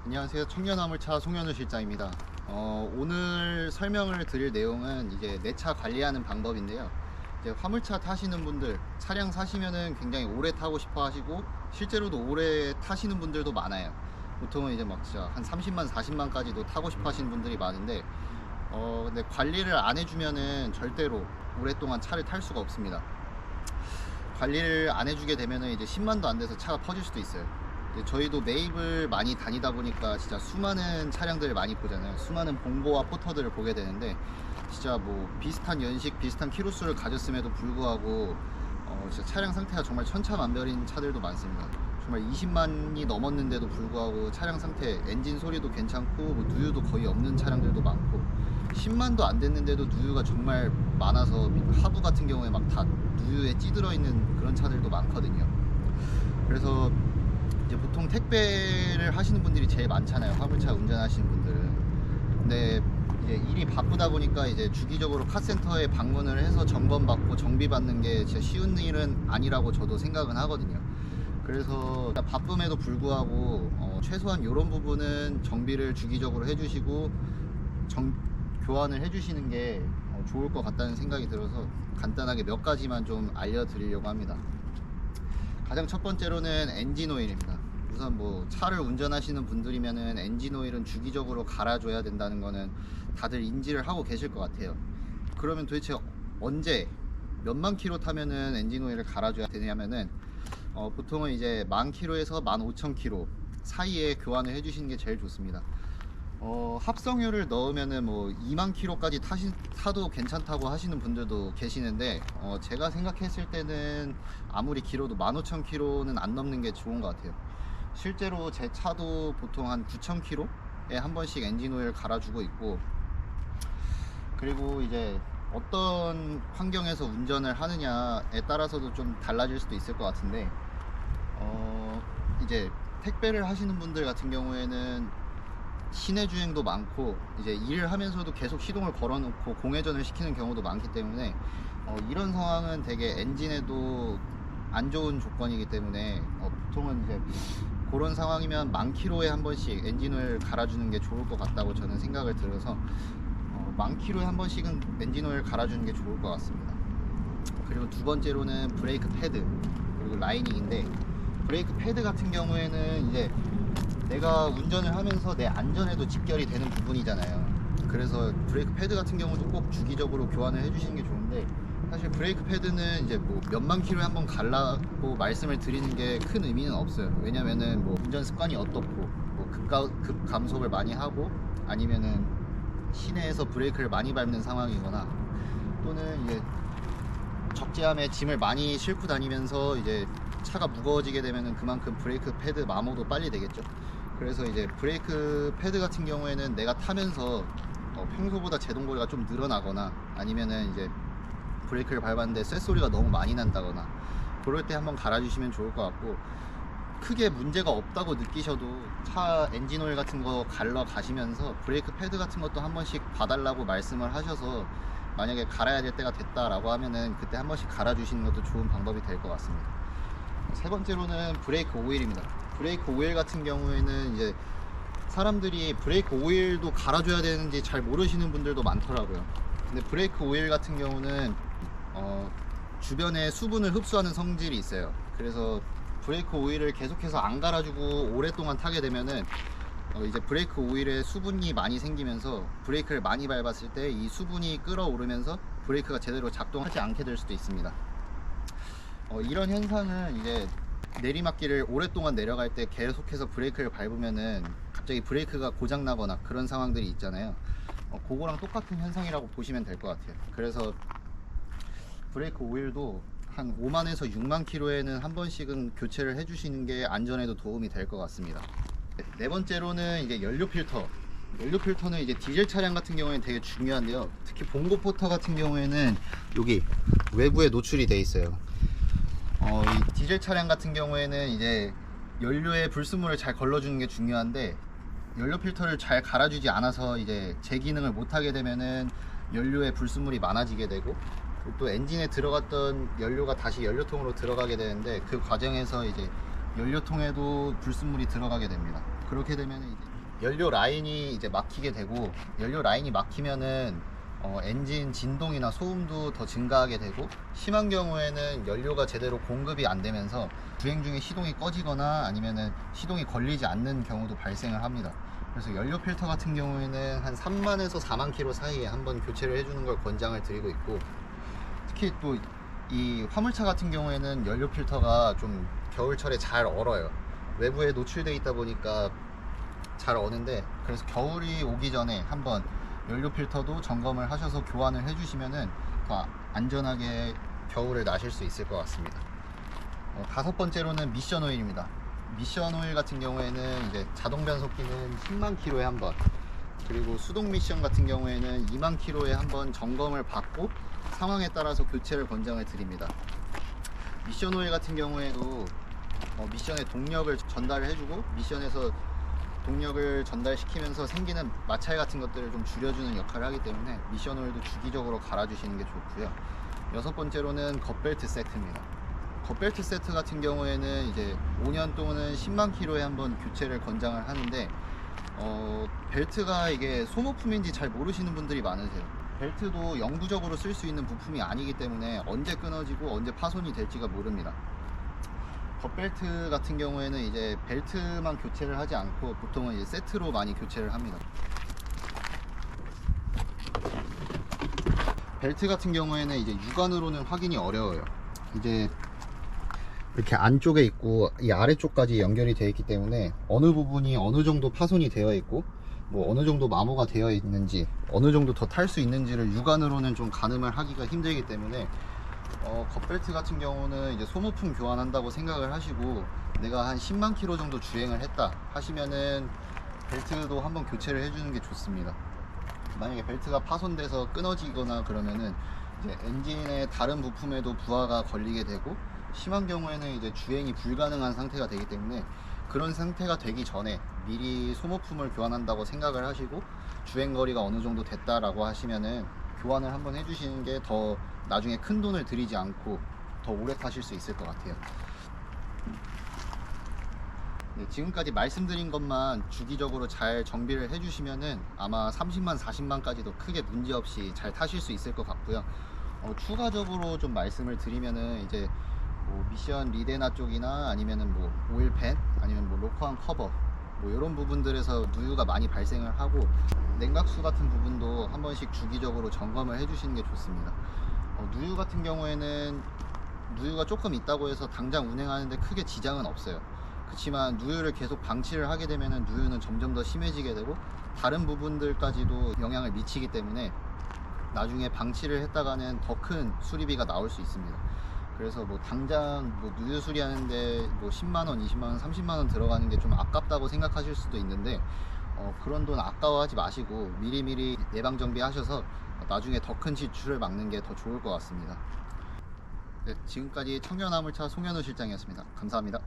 안녕하세요. 청년화물차 송현우 실장입니다. 오늘 설명을 드릴 내용은 이제 내 차 관리하는 방법인데요. 이제 화물차 타시는 분들, 차량 사시면은 굉장히 오래 타고 싶어 하시고, 실제로도 오래 타시는 분들도 많아요. 보통은 이제 막 진짜 한 30만, 40만까지도 타고 싶어 하시는 분들이 많은데, 근데 관리를 안 해주면은 절대로 오랫동안 차를 탈 수가 없습니다. 관리를 안 해주게 되면은 이제 10만도 안 돼서 차가 퍼질 수도 있어요. 저희도 매입을 많이 다니다 보니까 진짜 수많은 차량들을 많이 보잖아요. 수많은 봉고와 포터들을 보게 되는데, 진짜 뭐 비슷한 연식, 비슷한 키로수를 가졌음에도 불구하고 진짜 차량 상태가 정말 천차만별인 차들도 많습니다. 정말 20만이 넘었는데도 불구하고 차량 상태, 엔진 소리도 괜찮고 뭐 누유도 거의 없는 차량들도 많고, 10만도 안 됐는데도 누유가 정말 많아서 하부 같은 경우에 막 다 누유에 찌들어 있는 그런 차들도 많거든요. 그래서 이제 보통 택배를 하시는 분들이 제일 많잖아요, 화물차 운전하시는 분들은. 근데 이제 일이 바쁘다 보니까 이제 주기적으로 카센터에 방문을 해서 점검받고 정비받는 게 진짜 쉬운 일은 아니라고 저도 생각은 하거든요. 그래서 바쁨에도 불구하고 최소한 이런 부분은 정비를 주기적으로 해주시고 교환을 해주시는 게 좋을 것 같다는 생각이 들어서 간단하게 몇 가지만 좀 알려드리려고 합니다. 가장 첫 번째로는 엔진 오일입니다. 우선 뭐 차를 운전하시는 분들이면은 엔진 오일은 주기적으로 갈아줘야 된다는 거는 다들 인지를 하고 계실 것 같아요. 그러면 도대체 언제 몇만 킬로 타면은 엔진 오일을 갈아줘야 되냐면은 보통은 이제 10,000킬로에서 15,000킬로 사이에 교환을 해주시는 게 제일 좋습니다. 합성유를 넣으면은 뭐 2만 킬로까지 타도 괜찮다고 하시는 분들도 계시는데, 제가 생각했을 때는 아무리 길어도 15,000킬로는 안 넘는 게 좋은 것 같아요. 실제로 제 차도 보통 한 9,000킬로에 한 번씩 엔진 오일 갈아주고 있고, 그리고 이제 어떤 환경에서 운전을 하느냐에 따라서도 좀 달라질 수도 있을 것 같은데, 이제 택배를 하시는 분들 같은 경우에는 시내 주행도 많고 이제 일을 하면서도 계속 시동을 걸어놓고 공회전을 시키는 경우도 많기 때문에 이런 상황은 되게 엔진에도 안 좋은 조건이기 때문에 보통은 이제 그런 상황이면 10,000킬로에 한 번씩 엔진오일 갈아주는 게 좋을 것 같다고 저는 생각을 들어서 10,000킬로에 한 번씩은 엔진오일 갈아주는 게 좋을 것 같습니다. 그리고 두 번째로는 브레이크 패드 그리고 라이닝인데, 브레이크 패드 같은 경우에는 이제 내가 운전을 하면서 내 안전에도 직결이 되는 부분이잖아요. 그래서 브레이크 패드 같은 경우도 꼭 주기적으로 교환을 해주시는 게 좋은데, 사실 브레이크 패드는 이제 뭐 몇만 킬로에 한번 갈라고 말씀을 드리는 게 큰 의미는 없어요. 왜냐면은 뭐 운전 습관이 어떻고 뭐 급감속을 많이 하고 아니면은 시내에서 브레이크를 많이 밟는 상황이거나, 또는 이제 적재함에 짐을 많이 싣고 다니면서 이제 차가 무거워지게 되면은 그만큼 브레이크 패드 마모도 빨리 되겠죠. 그래서 이제 브레이크 패드 같은 경우에는 내가 타면서 평소보다 제동거리가 좀 늘어나거나 아니면은 이제 브레이크를 밟았는데 쇳소리가 너무 많이 난다거나 그럴 때 한번 갈아주시면 좋을 것 같고, 크게 문제가 없다고 느끼셔도 차 엔진오일 같은 거 갈러 가시면서 브레이크 패드 같은 것도 한 번씩 봐달라고 말씀을 하셔서, 만약에 갈아야 될 때가 됐다라고 하면은 그때 한 번씩 갈아주시는 것도 좋은 방법이 될 것 같습니다. 세 번째로는 브레이크 오일입니다. 브레이크 오일 같은 경우에는 이제 사람들이 브레이크 오일도 갈아줘야 되는지 잘 모르시는 분들도 많더라고요. 근데 브레이크 오일 같은 경우는 주변에 수분을 흡수하는 성질이 있어요. 그래서 브레이크 오일을 계속해서 안 갈아주고 오랫동안 타게 되면은 이제 브레이크 오일에 수분이 많이 생기면서 브레이크를 많이 밟았을 때 이 수분이 끓어오르면서 브레이크가 제대로 작동하지 않게 될 수도 있습니다. 이런 현상은 이제 내리막길을 오랫동안 내려갈 때 계속해서 브레이크를 밟으면은 갑자기 브레이크가 고장 나거나 그런 상황들이 있잖아요. 그거랑 똑같은 현상이라고 보시면 될 것 같아요. 그래서 브레이크 오일도 한 5만에서 6만 킬로에는 한 번씩은 교체를 해주시는 게 안전에도 도움이 될 것 같습니다. 네 번째로는 이제 연료 필터. 연료 필터는 이제 디젤 차량 같은 경우에는 되게 중요한데요. 특히 봉고 포터 같은 경우에는 여기 외부에 노출이 돼 있어요. 이 디젤 차량 같은 경우에는 이제 연료에 불순물을 잘 걸러주는 게 중요한데, 연료 필터를 잘 갈아주지 않아서 이제 제 기능을 못하게 되면은 연료에 불순물이 많아지게 되고, 또 엔진에 들어갔던 연료가 다시 연료통으로 들어가게 되는데 그 과정에서 이제 연료통에도 불순물이 들어가게 됩니다. 그렇게 되면 이제 연료 라인이 이제 막히게 되고, 연료 라인이 막히면은 엔진 진동이나 소음도 더 증가하게 되고, 심한 경우에는 연료가 제대로 공급이 안 되면서 주행 중에 시동이 꺼지거나 아니면은 시동이 걸리지 않는 경우도 발생을 합니다. 그래서 연료 필터 같은 경우에는 한 3만에서 4만 킬로 사이에 한번 교체를 해주는 걸 권장을 드리고 있고, 특히 또 이 화물차 같은 경우에는 연료 필터가 좀 겨울철에 잘 얼어요. 외부에 노출돼 있다 보니까 잘 어는데, 그래서 겨울이 오기 전에 한번 연료 필터도 점검을 하셔서 교환을 해주시면은 더 안전하게 겨울을 나실 수 있을 것 같습니다. 다섯 번째로는 미션 오일입니다. 미션 오일 같은 경우에는 이제 자동 변속기는 10만 킬로에 한 번, 그리고 수동 미션 같은 경우에는 2만 킬로에 한 번 점검을 받고 상황에 따라서 교체를 권장을 드립니다. 미션 오일 같은 경우에도 미션의 동력을 전달을 해주고, 미션에서 동력을 전달시키면서 생기는 마찰 같은 것들을 좀 줄여주는 역할을 하기 때문에 미션 오일도 주기적으로 갈아주시는 게 좋고요. 여섯 번째로는 겉벨트 세트입니다. 겉벨트 세트 같은 경우에는 이제 5년 또는 10만 킬로에 한번 교체를 권장을 하는데, 벨트가 이게 소모품인지 잘 모르시는 분들이 많으세요. 벨트도 영구적으로 쓸 수 있는 부품이 아니기 때문에 언제 끊어지고 언제 파손이 될지가 모릅니다. 겉벨트 같은 경우에는 이제 벨트만 교체를 하지 않고 보통은 이제 세트로 많이 교체를 합니다. 벨트 같은 경우에는 이제 육안으로는 확인이 어려워요. 이제 이렇게 안쪽에 있고 이 아래쪽까지 연결이 되어 있기 때문에 어느 부분이 어느 정도 파손이 되어 있고 뭐 어느 정도 마모가 되어 있는지, 어느 정도 더 탈 수 있는지를 육안으로는 좀 가늠을 하기가 힘들기 때문에 겉벨트 같은 경우는 이제 소모품 교환한다고 생각을 하시고, 내가 한 10만 킬로 정도 주행을 했다 하시면은 벨트도 한번 교체를 해주는 게 좋습니다. 만약에 벨트가 파손돼서 끊어지거나 그러면은 이제 엔진의 다른 부품에도 부하가 걸리게 되고, 심한 경우에는 이제 주행이 불가능한 상태가 되기 때문에 그런 상태가 되기 전에 미리 소모품을 교환한다고 생각을 하시고, 주행거리가 어느 정도 됐다라고 하시면은 교환을 한번 해주시는 게 더 나중에 큰 돈을 들이지 않고 더 오래 타실 수 있을 것 같아요. 네, 지금까지 말씀드린 것만 주기적으로 잘 정비를 해주시면은 아마 30만 40만까지도 크게 문제없이 잘 타실 수 있을 것 같고요. 추가적으로 좀 말씀을 드리면은 이제 뭐 미션 리데나 쪽이나 아니면은 뭐 오일팬 아니면 뭐 로커한 커버 뭐 이런 부분들에서 누유가 많이 발생을 하고, 냉각수 같은 부분도 한 번씩 주기적으로 점검을 해주시는 게 좋습니다. 누유 같은 경우에는 누유가 조금 있다고 해서 당장 운행하는데 크게 지장은 없어요. 그렇지만 누유를 계속 방치를 하게 되면은 누유는 점점 더 심해지게 되고 다른 부분들까지도 영향을 미치기 때문에 나중에 방치를 했다가는 더 큰 수리비가 나올 수 있습니다. 그래서 뭐 당장 뭐 누유 수리하는데 뭐 10만원, 20만원, 30만원 들어가는 게 좀 아깝다고 생각하실 수도 있는데, 그런 돈 아까워하지 마시고 미리미리 예방 정비하셔서 나중에 더 큰 지출을 막는 게 더 좋을 것 같습니다. 네, 지금까지 청년화물차 송현우 실장이었습니다. 감사합니다.